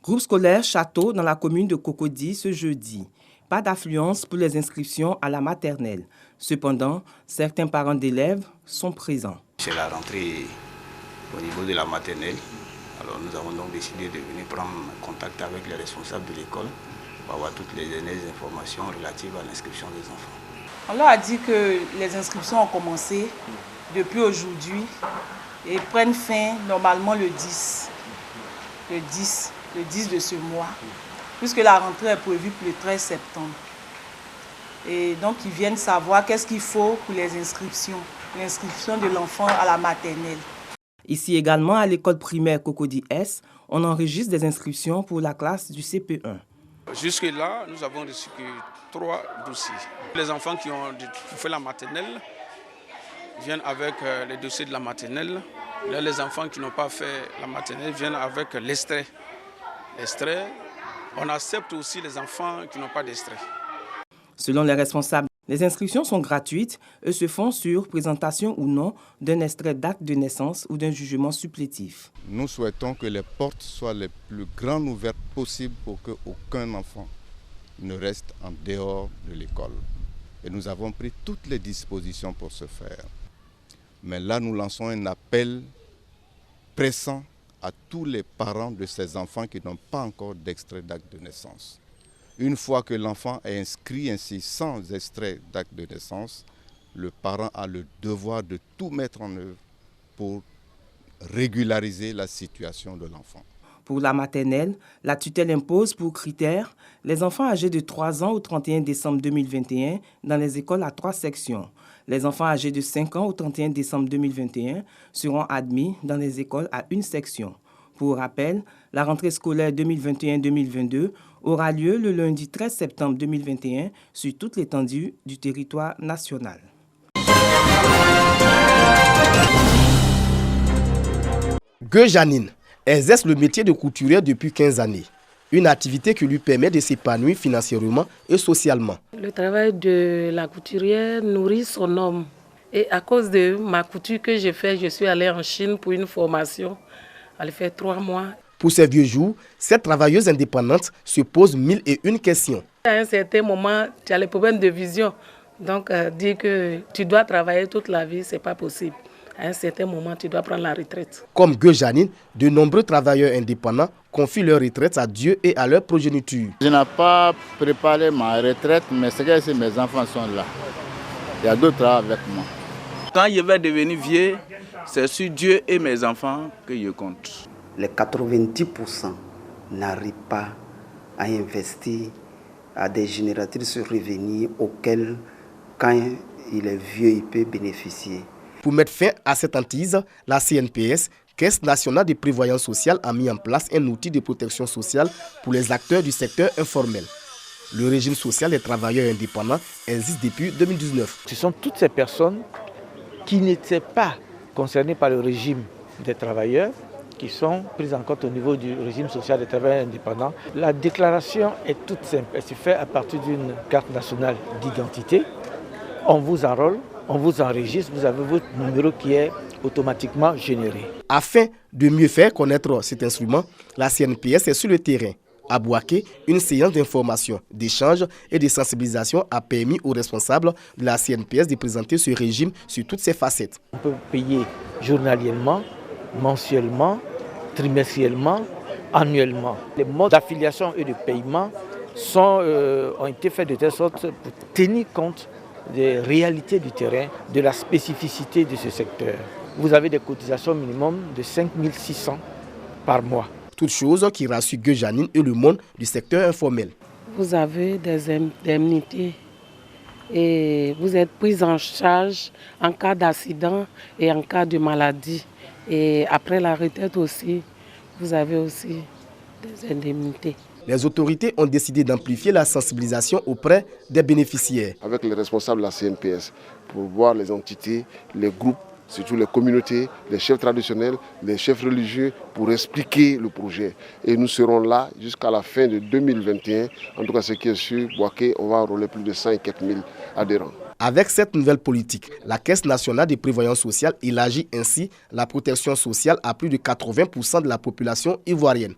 Groupe scolaire Château dans la commune de Cocody ce jeudi. Pas d'affluence pour les inscriptions à la maternelle. Cependant, certains parents d'élèves sont présents. C'est la rentrée au niveau de la maternelle. Alors nous avons donc décidé de venir prendre contact avec les responsables de l'école pour avoir toutes les dernières informations relatives à l'inscription des enfants. On leur a dit que les inscriptions ont commencé depuis aujourd'hui et prennent fin normalement le 10 de ce mois, puisque la rentrée est prévue pour le 13 septembre. Et donc ils viennent savoir qu'est-ce qu'il faut pour l'inscription de l'enfant à la maternelle. Ici également à l'école primaire Cocody S, on enregistre des inscriptions pour la classe du CP1. Jusque-là, nous avons reçu que 3 dossiers. Les enfants qui ont fait la maternelle viennent avec les dossiers de la maternelle. Là, les enfants qui n'ont pas fait la maternelle viennent avec l'extrait. On accepte aussi les enfants qui n'ont pas d'extrait. Selon les responsables, les inscriptions sont gratuites et se font sur présentation ou non d'un extrait d'acte de naissance ou d'un jugement supplétif. Nous souhaitons que les portes soient les plus grandes ouvertes possibles pour qu'aucun enfant ne reste en dehors de l'école. Et nous avons pris toutes les dispositions pour ce faire. Mais là, nous lançons un appel pressant à tous les parents de ces enfants qui n'ont pas encore d'extrait d'acte de naissance. Une fois que l'enfant est inscrit ainsi sans extrait d'acte de naissance, le parent a le devoir de tout mettre en œuvre pour régulariser la situation de l'enfant. Pour la maternelle, la tutelle impose pour critère les enfants âgés de 3 ans au 31 décembre 2021 dans les écoles à 3 sections. Les enfants âgés de 5 ans au 31 décembre 2021 seront admis dans les écoles à 1 section. Pour rappel, la rentrée scolaire 2021-2022 aura lieu le lundi 13 septembre 2021 sur toute l'étendue du territoire national. Janine exerce le métier de couturière depuis 15 années. Une activité qui lui permet de s'épanouir financièrement et socialement. Le travail de la couturière nourrit son homme. Et à cause de ma couture que j'ai faite, je suis allée en Chine pour une formation. Elle fait 3 mois. Pour ces vieux jours, cette travailleuse indépendante se pose 1001 questions. À un certain moment, tu as les problèmes de vision. Donc, dire que tu dois travailler toute la vie, ce n'est pas possible. À un certain moment, tu dois prendre la retraite. Comme Janine, de nombreux travailleurs indépendants confient leur retraite à Dieu et à leur progéniture. Je n'ai pas préparé ma retraite, mais c'est que mes enfants sont là. Il y a d'autres avec moi. Quand je vais devenir vieux, c'est sur Dieu et mes enfants que je compte. Les 90% n'arrivent pas à investir à des génératrices revenus auxquelles, quand il est vieux, il peut bénéficier. Pour mettre fin à cette hantise, la CNPS, Caisse nationale de prévoyance sociale, a mis en place un outil de protection sociale pour les acteurs du secteur informel. Le régime social des travailleurs indépendants existe depuis 2019. Ce sont toutes ces personnes qui n'étaient pas concernées par le régime des travailleurs, qui sont prises en compte au niveau du régime social des travailleurs indépendants. La déclaration est toute simple. Elle se fait à partir d'une carte nationale d'identité. On vous enrôle, on vous enregistre, vous avez votre numéro qui est automatiquement généré. Afin de mieux faire connaître cet instrument, la CNPS est sur le terrain. À Bouaké, une séance d'information, d'échange et de sensibilisation a permis aux responsables de la CNPS de présenter ce régime sur toutes ses facettes. On peut payer journalièrement, mensuellement, trimestriellement, annuellement. Les modes d'affiliation et de paiement ont été faits de telle sorte pour tenir compte des réalités du terrain, de la spécificité de ce secteur. Vous avez des cotisations minimum de 5 600 par mois. Toute chose qui rassure Janine et le monde du secteur informel. Vous avez des indemnités et vous êtes pris en charge en cas d'accident et en cas de maladie. Et après la retraite aussi, vous avez aussi des indemnités. Les autorités ont décidé d'amplifier la sensibilisation auprès des bénéficiaires. Avec les responsables de la CNPS, pour voir les entités, les groupes, surtout les communautés, les chefs traditionnels, les chefs religieux, pour expliquer le projet. Et nous serons là jusqu'à la fin de 2021. En tout cas, ce qui est sûr, Bouaké, on va enrôler plus de 104 000 adhérents. Avec cette nouvelle politique, la Caisse nationale de prévoyance sociale élargit ainsi la protection sociale à plus de 80% de la population ivoirienne.